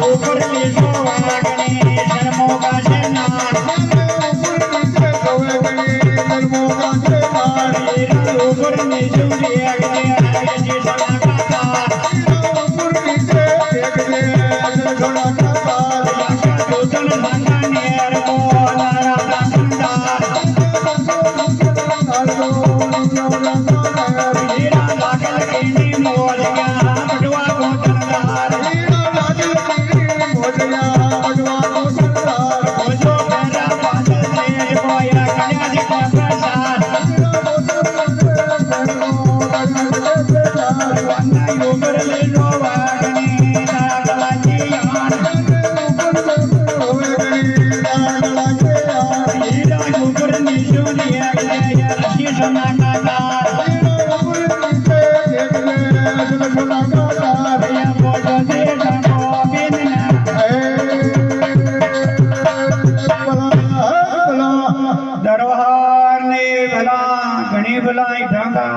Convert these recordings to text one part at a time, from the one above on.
ऊपर नीचे वागणे शर्मो का शनान ऊपर नीचे वागणे जी सना का तार दूतन संगा नेर को नारा कंदार हीरा लागल केनी मोल का बटवा गोतनदार जो मेरा बादल से कोया कन्या जी का प्रसाद वन्ना ऊपर ले लो वागणे नागला जी यान हीरा ऊपर नीचे वागणे रशी सना का तार दरबार ने भला घनी भलाई ढंगा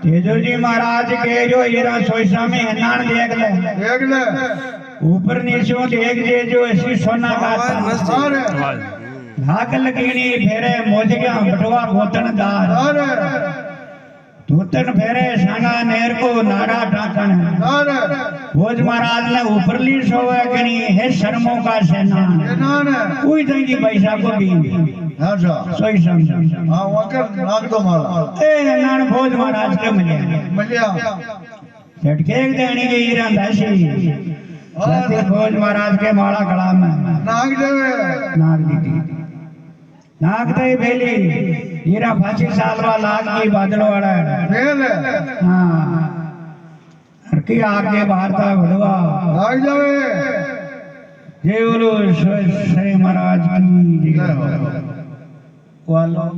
तेजो जी महाराज के जो हीरा सोईसा में हनान देख ले ऊपर नीचे देख जे जो ऐसी सोना का लाख लगीनी फेरे मोज गया बटवा गोतन दार धोतन फेरे सांगा नेर को नारा ढाकन भोज महाराज ने ऊपरली सोवे कनी है शर्मों का सेनान कोई तंगी पैसा को भी सोई समझ ए नान भोज महाराज के मिले झटके देनी की हीरा दासी जाते भोज महाराज के माला गला में नाग दी नाग दई भेली हीरा 25 साल वाला की बादल वाला हां हर की आगे भारता भड़वा भाग जावे जय बोलो श्री महाराज की जय वालो